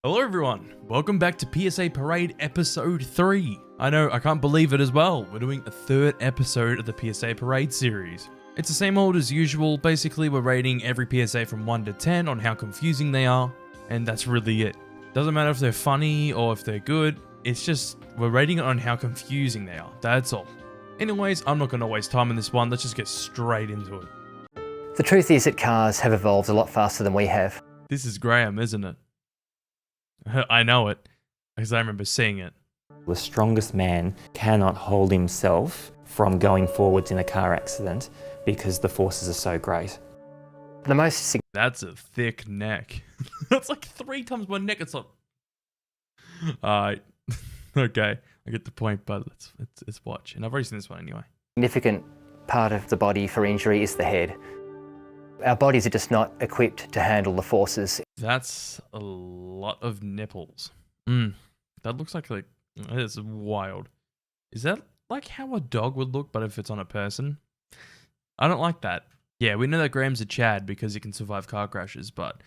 Hello everyone, welcome back to PSA Parade episode 3. I know, I can't believe it as well. We're doing a third episode of the PSA Parade series. It's the same old as usual. Basically, we're rating every PSA from 1 to 10 on how confusing they are, and that's really it. Doesn't matter if they're funny or if they're good, it's just we're rating it on how confusing they are. That's all. Anyways, I'm not going to waste time on this one. Let's just get straight into it. The truth is that cars have evolved a lot faster than we have. This is Graham, isn't it? I know it, because I remember seeing it. The strongest man cannot hold himself from going forwards in a car accident because the forces are so great. The most That's a thick neck. That's like 3 times my neck. It's like... okay, I get the point, but let's watch. And I've already seen this one anyway. significant part of the body for injury is the head. Our bodies are just not equipped to handle the forces. That's a lot of nipples. That looks like it's wild. Is that like how a dog would look, but if it's on a person? I don't like that. Yeah, we know that Graham's a Chad because he can survive car crashes, but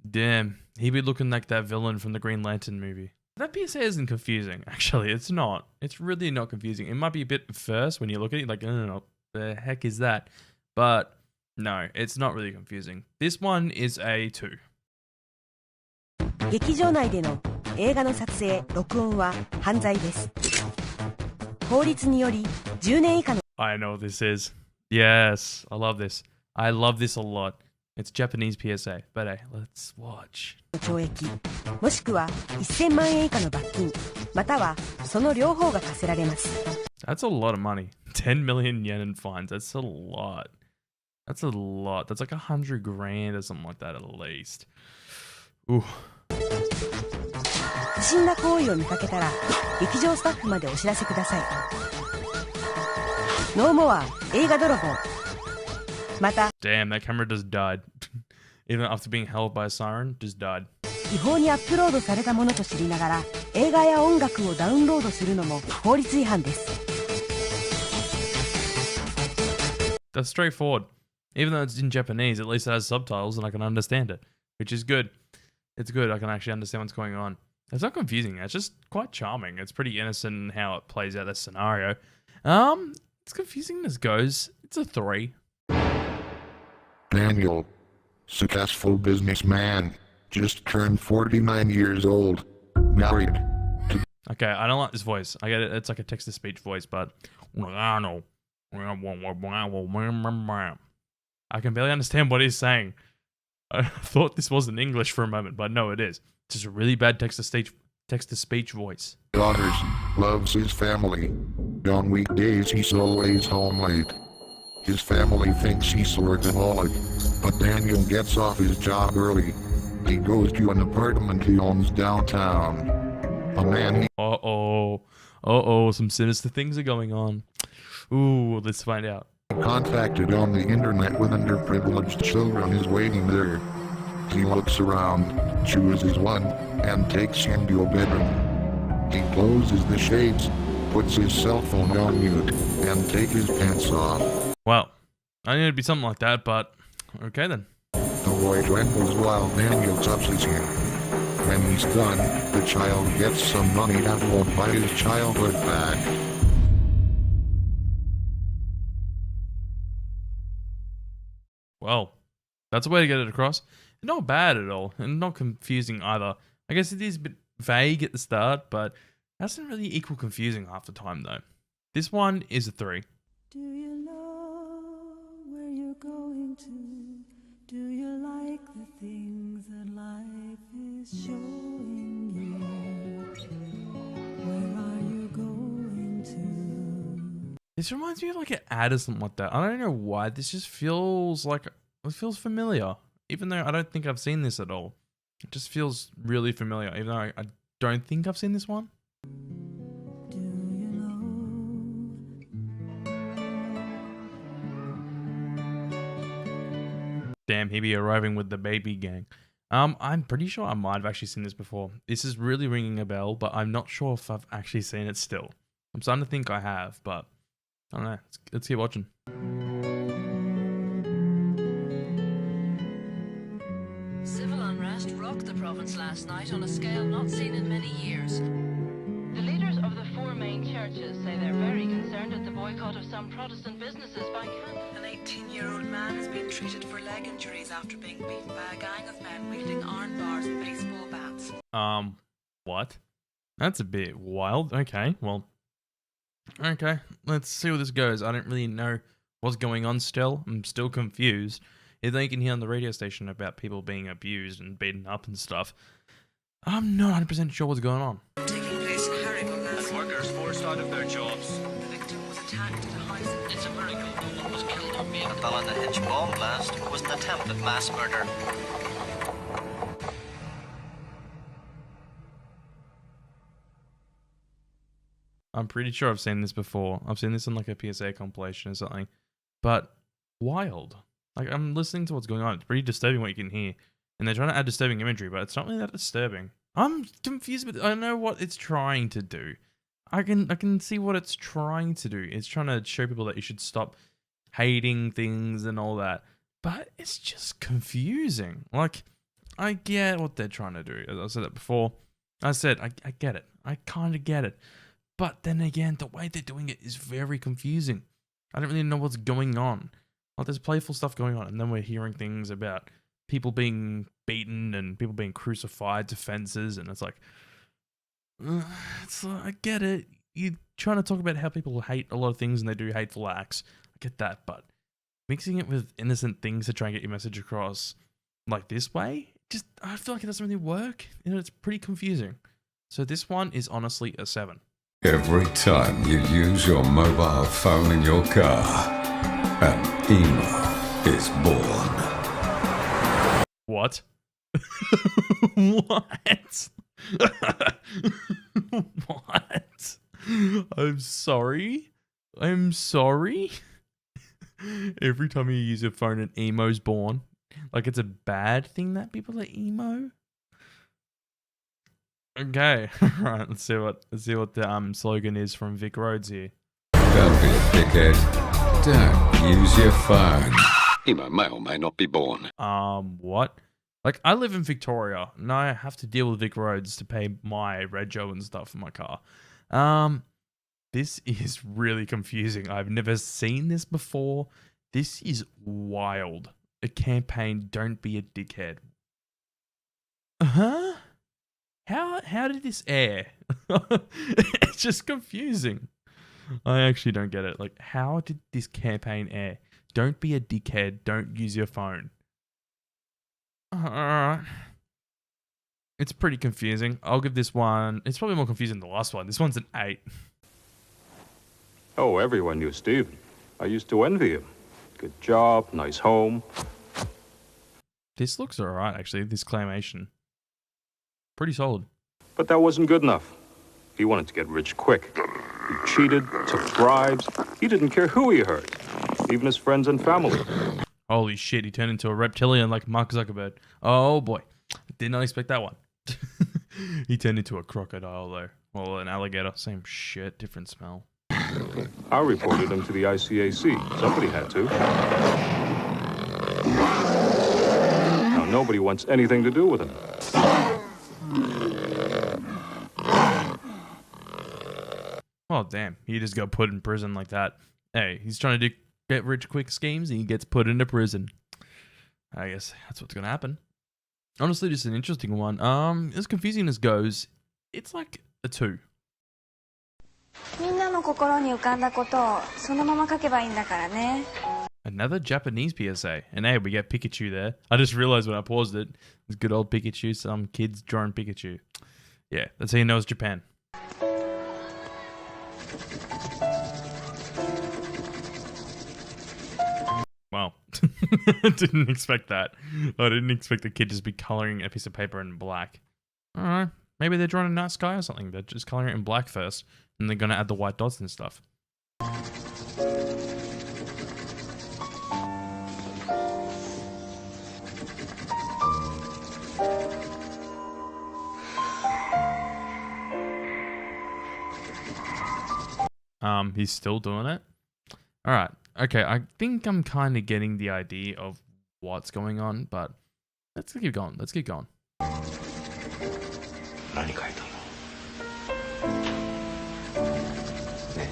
damn, he'd be looking like that villain from the Green Lantern movie. That PSA isn't confusing, actually. It's not. It's really not confusing. It might be a bit at first when you look at it, like, no, the heck is that? But no, it's not really confusing. This one is a 2. 劇場内での映画の撮影・録音は犯罪です。法律により10年以下の I know what this is. Yes, I love this. I love this a lot. It's Japanese PSA, but hey, let's watch. 懲役、もしくは1000万円以下の罰金、またはその両方が課せられます。That's a lot of money. 10 million yen in fines. That's a lot. That's a lot. That's like 100 grand or something like that at least. Ooh. 不審な行為を見かけたら劇場スタッフまでお知らせください。ノーモア映画泥棒。また、 Damn, that camera just died. Even after being held by a siren, just died. 違法にアップロードされたものと知りながら映画や音楽をダウンロードするのも法律違反です。 That's straightforward. Even though it's in Japanese, at least it has subtitles and I can understand it, which is good. It's good. I can actually understand what's going on. It's not confusing. It's just quite charming. It's pretty innocent in how it plays out this scenario. It's confusing as goes. It's a 3. Daniel, successful businessman, just turned 49 years old, married to... Okay, I don't like this voice. I get it. It's like a text-to-speech voice, but... I can barely understand what he's saying. I thought this wasn't English for a moment, but no, it is. It's just a really bad text-to-speech voice. Daughters, loves his family. On weekdays he's always home late. His family thinks he's workaholic, but Daniel gets off his job early. He goes to an apartment he owns downtown. A man he... Uh-oh, some sinister things are going on. Ooh, let's find out. contacted on the internet with underprivileged children is waiting there. He looks around, chooses one, and takes him to a bedroom. He closes the shades, puts his cell phone on mute, and takes his pants off. Well, I knew it'd be something like that, but okay then. The boy trembles while Daniel touches him. When he's done, the child gets some money that won't buy his childhood back. Well, that's a way to get it across. Not bad at all, and not confusing either. I guess it is a bit vague at the start, but doesn't really equal confusing half the time though. This one is a 3. Do you know where you're going to? Do you like the things that life is showing you? Where are you going to? This reminds me of like an ad or something like that. I don't know why. This just feels like it feels familiar, even though I don't think I've seen this at all. It just feels really familiar, even though I don't think I've seen this one. Do you know? Damn, he be arriving with the baby gang. I'm pretty sure I might have actually seen this before. This is really ringing a bell, but I'm not sure if I've actually seen it still. I'm starting to think I have, but I don't know. Let's keep watching. Civil unrest rocked the province last night on a scale not seen in many years. The leaders of the four main churches say they're very concerned at the boycott of some Protestant businesses by Canada. An 18-year-old man has been treated for leg injuries after being beaten by a gang of men wielding iron bars and baseball bats. What? That's a bit wild. Okay, well. Okay, let's see where this goes. I don't really know what's going on still. I'm still confused. If they can hear on the radio station about people being abused and beaten up and stuff, I'm not 100% sure what's going on. Taking place in Harrigan last And workers forced out of their jobs. The victim was attacked at a house. It's a miracle no one was killed or maimed. The Ballinahinch bomb blast was an attempt at mass murder. I'm pretty sure I've seen this before. I've seen this on like a PSA compilation or something. But wild. Like, I'm listening to what's going on. It's pretty disturbing what you can hear. And they're trying to add disturbing imagery, but it's not really that disturbing. I'm confused, but I know what it's trying to do. I can see what it's trying to do. It's trying to show people that you should stop hating things and all that. But it's just confusing. Like, I get what they're trying to do. As I said that before. I said, I get it. I kind of get it. But then again, the way they're doing it is very confusing. I don't really know what's going on. Like, there's playful stuff going on, and then we're hearing things about people being beaten and people being crucified to fences, and it's like, I get it. You're trying to talk about how people hate a lot of things and they do hateful acts. I get that, but mixing it with innocent things to try and get your message across like this way, I feel like it doesn't really work. You know, it's pretty confusing. So this one is honestly a 7. Every time you use your mobile phone in your car, an emo is born. What? What? What? I'm sorry? I'm sorry? Every time you use your phone, an emo's born. Like, it's a bad thing that people are emo? Okay, right. Let's see what the slogan is from Vic Rhodes here. Don't be a dickhead. Don't use your phone. Emo may or may not be born. What? Like, I live in Victoria, and I have to deal with Vic Roads to pay my rego and stuff for my car. This is really confusing. I've never seen this before. This is wild. A campaign, don't be a dickhead. Huh? How did this air? It's just confusing. I actually don't get it. Like, how did this campaign air? Don't be a dickhead. Don't use your phone. It's pretty confusing. I'll give this one... It's probably more confusing than the last one. This one's an 8. Oh, everyone knew Stephen. I used to envy him. Good job, nice home. This looks alright, actually, this claymation. Pretty solid. But that wasn't good enough. He wanted to get rich quick. He cheated, took bribes. He didn't care who he hurt, even his friends and family. Holy shit, he turned into a reptilian like Mark Zuckerberg. Oh boy, did not expect that one. He turned into a crocodile though. Well, an alligator, same shit, different smell. I reported him to the ICAC. Somebody had to. Now nobody wants anything to do with him. Oh damn, he just got put in prison like that. Hey, he's trying to do get rich quick schemes and he gets put into prison. I guess that's what's gonna happen. Honestly, just an interesting one. As confusing as goes, it's like a 2. みんなの心に浮かんだことをそのまま書けばいいんだからね。 Another Japanese PSA. And hey, we get Pikachu there. I just realized when I paused it, it's good old Pikachu, some kids drawing Pikachu. Yeah, that's how you know it's Japan. Wow. Didn't expect that. I didn't expect the kid just be coloring a piece of paper in black. Alright, maybe they're drawing a night sky or something. They're just coloring it in black first, and they're gonna add the white dots and stuff. He's still doing it. Alright. Okay, I think I'm kind of getting the idea of what's going on, but let's keep going. Let's keep going. 何書いたの？ね、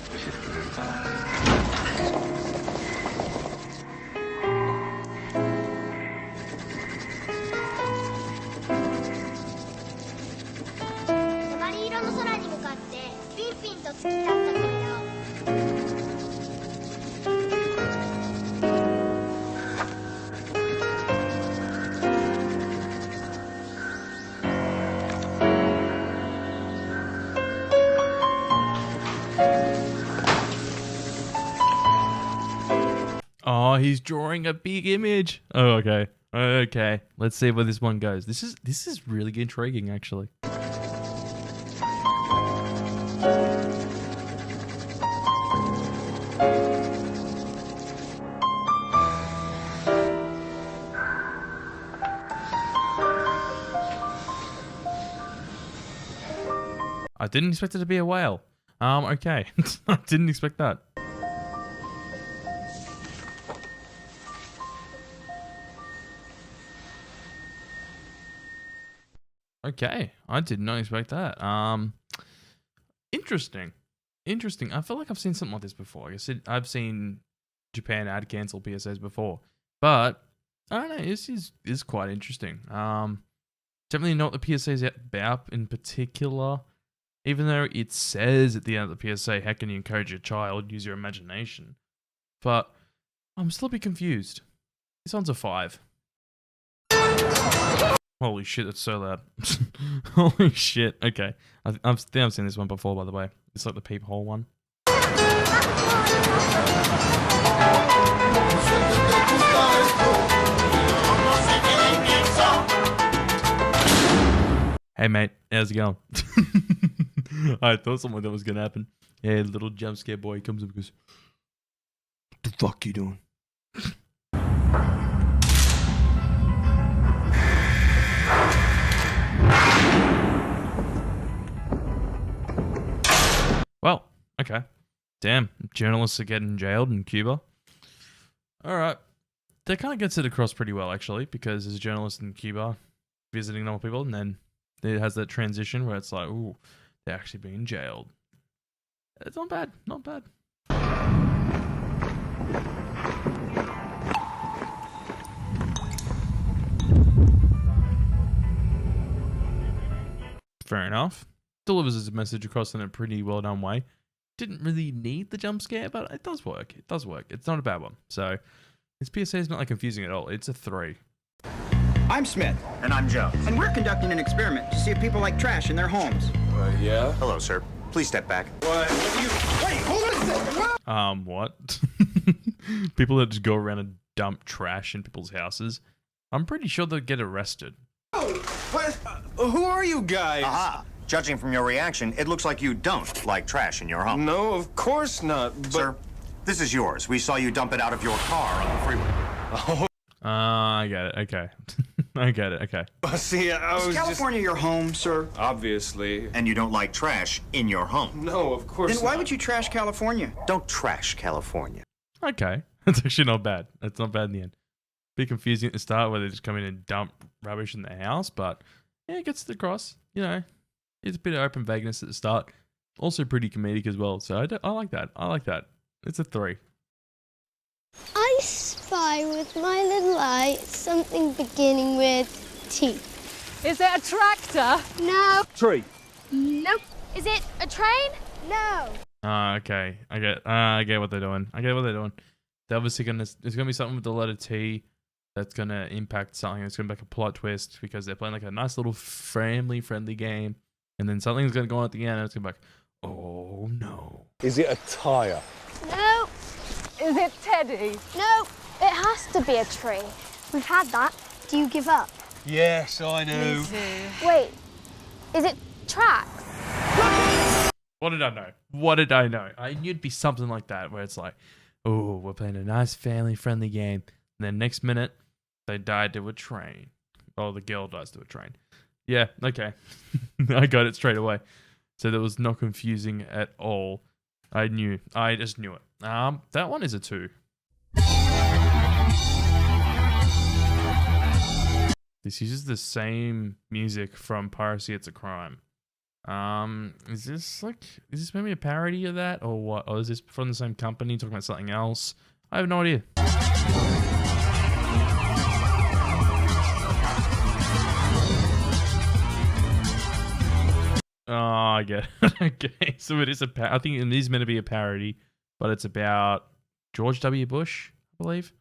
教えてくれるかな？鉛色の空に向かってピンピンと突き立った扉を。Oh, he's drawing a big image. Oh, okay. Okay. Let's see where this one goes. This is really intriguing, actually. I didn't expect it to be a whale. Okay. I didn't expect that. Okay, I did not expect that. Interesting. Interesting. I feel like I've seen something like this before. Like I said, I've seen Japan add cancel PSAs before, but I don't know. This is quite interesting. Definitely know what the PSA is about in particular. Even though it says at the end of the PSA, how can you encourage your child? Use your imagination. But I'm still a bit confused. This one's a 5. Holy shit, that's so loud. Holy shit. Okay. I think I've seen this one before, by the way. It's like the peephole one. Hey, mate. How's it going? I thought something like that was going to happen. Yeah, little jump scare boy comes up and goes, "What the fuck you doing?" Well, okay. Damn, journalists are getting jailed in Cuba. Alright. That kind of gets it across pretty well, actually, because there's a journalist in Cuba visiting normal people, and then it has that transition where it's like, ooh, they're actually being jailed. It's not bad, not bad. Fair enough. Delivers his message across in a pretty well done way. Didn't really need the jump scare, but it does work. It does work. It's not a bad one. So this PSA is not like confusing at all. It's a 3. I'm Smith. And I'm Joe. And we're conducting an experiment to see if people like trash in their homes. Yeah? Hello, sir. Please step back. What do you... Wait, hold on a second. What? People that just go around and dump trash in people's houses. I'm pretty sure they'll get arrested. Oh, what? Who are you guys? Aha. Judging from your reaction, it looks like you don't like trash in your home. No, of course not, but... Sir, this is yours. We saw you dump it out of your car on the freeway. Oh. I get it. Okay. I get it. Okay. See, I was Is California your home, sir? Obviously. And you don't like trash in your home? No, of course Then not. why would you trash California? Don't trash California. Okay. That's actually not bad. That's not bad in the end. Bit confusing at the start where they just come in and dump rubbish in their house, but yeah, it gets across. You know, it's a bit of open vagueness at the start. Also pretty comedic as well. So I like that. I like that. It's a 3. I spy with my little eye something beginning with T. Is it a tractor? No. Tree. Nope. Is it a train? No. Okay. I get what they're doing. I get what they're doing. They're obviously there's gonna be something with the letter T that's gonna impact something. It's gonna be like a plot twist because they're playing like a nice little family-friendly game, and then something's gonna go on at the end, and it's gonna be like, oh no. Is it a tire? No. Is it Teddy? No. It has to be a tree. We've had that. Do you give up? Yes, I do. Me too. Wait. Is it tracks? What did I know? What did I know? I knew it'd be something like that where it's like, oh, we're playing a nice family-friendly game. And then next minute, they died to a train. Oh, the girl dies to a train. Yeah, okay. I got it straight away. So that was not confusing at all. I just knew it. That one is a 2. This uses the same music from Piracy It's a Crime. Is this maybe a parody of that or what? Or is this from the same company talking about something else? I have no idea. Oh, I get it. Okay, so it is I think it is meant to be a parody, but it's about George W. Bush, I believe.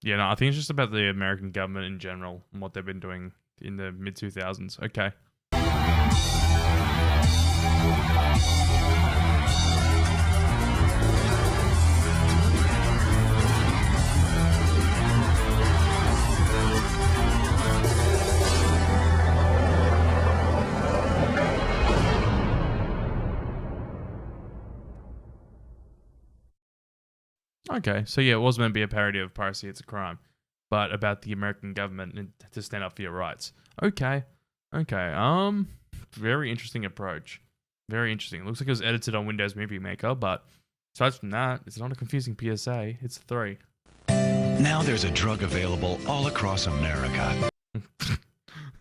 Yeah, no, I think it's just about the American government in general and what they've been doing in the mid-2000s. Okay. Okay, so yeah, it was meant to be a parody of Piracy It's a Crime, but about the American government and to stand up for your rights. Okay. Very interesting approach. Very interesting. It looks like it was edited on Windows Movie Maker, but aside from that, it's not a confusing PSA. It's a 3. Now there's a drug available all across America.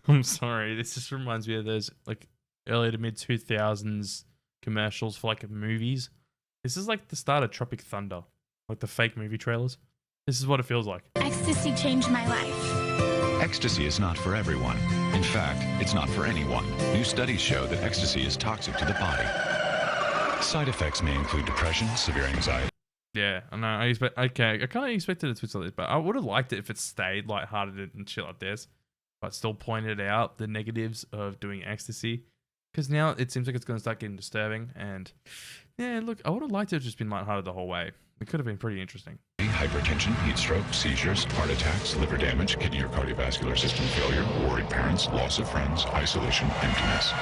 I'm sorry, this just reminds me of those like early to mid-2000s commercials for like movies. This is like the start of Tropic Thunder. Like the fake movie trailers. This is what it feels like. Ecstasy changed my life. Ecstasy is not for everyone. In fact, it's not for anyone. New studies show that ecstasy is toxic to the body. Side effects may include depression, severe anxiety. Yeah, I know. I kind of expected it to twist like this, but I would have liked it if it stayed lighthearted and shit like this, but still pointed out the negatives of doing ecstasy. Because now it seems like it's going to start getting disturbing, and yeah, look, I would have liked it to have just been lighthearted the whole way. It could have been pretty interesting. Hypertension, heat stroke, seizures, heart attacks, liver damage, kidney or cardiovascular system failure, worried parents, loss of friends, isolation, emptiness.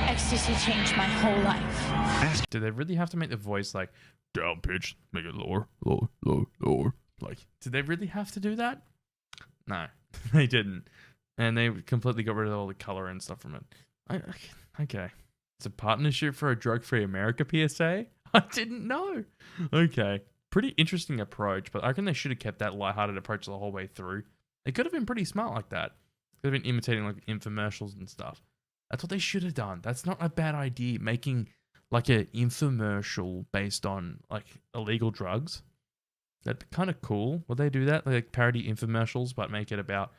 Ecstasy changed my whole life. Do they really have to make the voice like down pitch, make it lower, lower, lower, lower? Like, did they really have to do that? No, they didn't. And they completely got rid of all the color and stuff from it. Okay. It's a partnership for a drug-free America PSA? I didn't know. Okay. Pretty interesting approach, but I reckon they should have kept that lighthearted approach the whole way through. It could have been pretty smart like that. Could have been imitating like infomercials and stuff. That's what they should have done. That's not a bad idea. Making like an infomercial based on like illegal drugs. That'd be kind of cool. Would they do that? Like parody infomercials, but make it about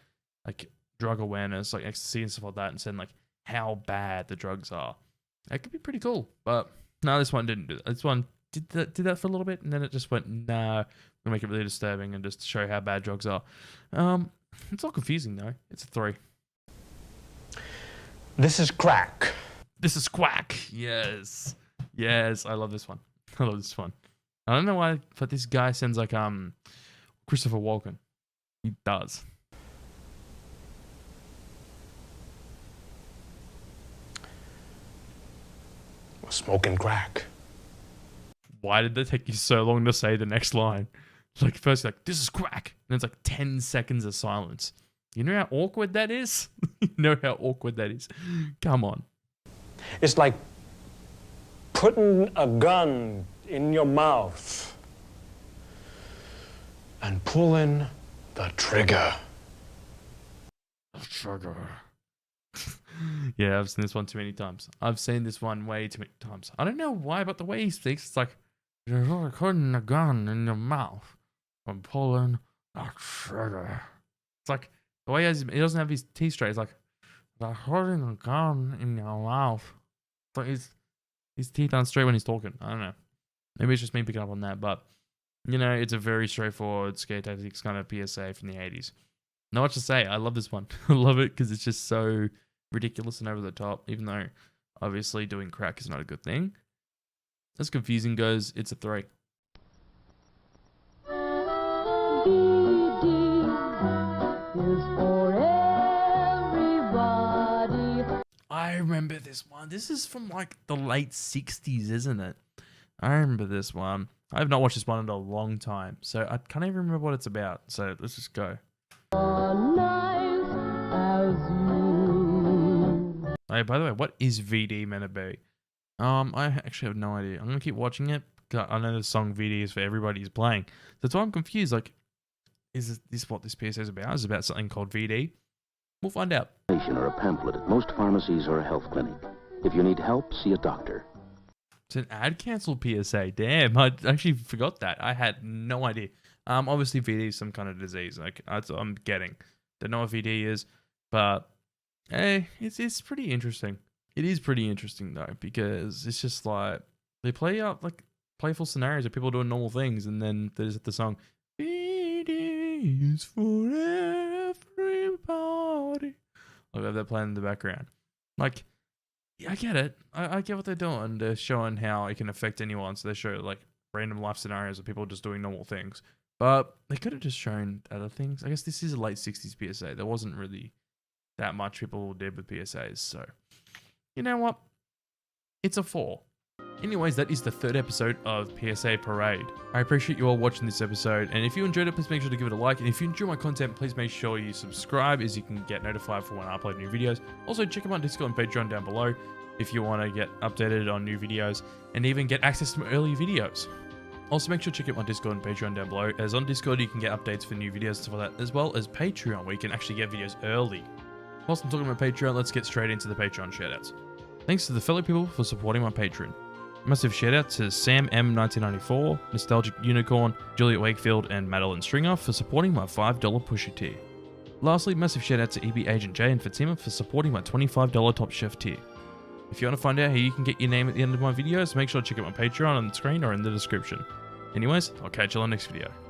like drug awareness, like ecstasy and stuff like that, and saying like how bad the drugs are. That could be pretty cool, but no, this one didn't do that. This one did that for a little bit, and then it just went, nah, we're gonna make it really disturbing and just show how bad drugs are. It's all confusing though. It's a 3. This is crack. This is quack. Yes, I love this one. I love this one. I don't know why, but this guy sounds like Christopher Walken. He does. Smoking crack. Why did it take you so long to say the next line? Like first you're like, this is crack. And it's like 10 seconds of silence. You know how awkward that is? You know how awkward that is? Come on. It's like putting a gun in your mouth and pulling the trigger. The trigger. Yeah, I've seen this one too many times. I've seen this one way too many times. I don't know why, but the way he speaks, it's like, you're putting a gun in your mouth and pulling the trigger. It's like, the way he doesn't have his teeth straight. It's like, they're putting a gun in your mouth. It's like his teeth aren't straight when he's talking. I don't know. Maybe it's just me picking up on that, but, you know, it's a very straightforward scare tactics kind of PSA from the 80s. Not much to say. I love this one. I love it because it's just so ridiculous and over the top, even though obviously doing crack is not a good thing. As confusing goes, it's a 3. I remember this one. This is from like the late 60s, isn't it? I remember this one. I have not watched this one in a long time, so I can't even remember what it's about. So let's just go. Nice as you Hey, by the way, what is VD meant to be? I actually have no idea. I'm gonna keep watching it. I know the song VD is for everybody who's playing. That's why I'm confused. Like, is this what this PSA is about? Is it about something called VD? We'll find out. Or a pamphlet at most pharmacies or a health clinic. If you need help, see a doctor. It's an ad cancelled PSA. Damn, I actually forgot that. I had no idea. Obviously VD is some kind of disease. Like I'm getting. Don't know what VD is, but hey, it's pretty interesting. It is pretty interesting though, because it's just like they play up like playful scenarios of people doing normal things, and then there's the song VD is for everybody. I'll have that playing in the background. Like, yeah, I get it. I get what they're doing. They're showing how it can affect anyone. So they show like random life scenarios of people just doing normal things. But they could have just shown other things. I guess this is a late 60s PSA. There wasn't really that much people did with PSAs. So, you know what? It's a 4. Anyways, that is the 3rd episode of PSA Parade. I appreciate you all watching this episode. And if you enjoyed it, please make sure to give it a like. And if you enjoy my content, please make sure you subscribe, as you can get notified for when I upload new videos. Also, check out my Discord and Patreon down below if you want to get updated on new videos and even get access to my early videos. Also, make sure to check out my Discord and Patreon down below, as on Discord you can get updates for new videos and stuff like that, as well as Patreon, where you can actually get videos early. Whilst I'm talking about Patreon, let's get straight into the Patreon shoutouts. Thanks to the fellow people for supporting my Patreon. Massive shout out to Sam M1994, Nostalgic Unicorn, Juliet Wakefield, and Madeline Stringer for supporting my $5 pusher tier. Lastly, massive shout out to EB Agent J and Fatima for supporting my $25 Top Chef tier. If you want to find out how you can get your name at the end of my videos, make sure to check out my Patreon on the screen or in the description. Anyways, I'll catch you on the next video.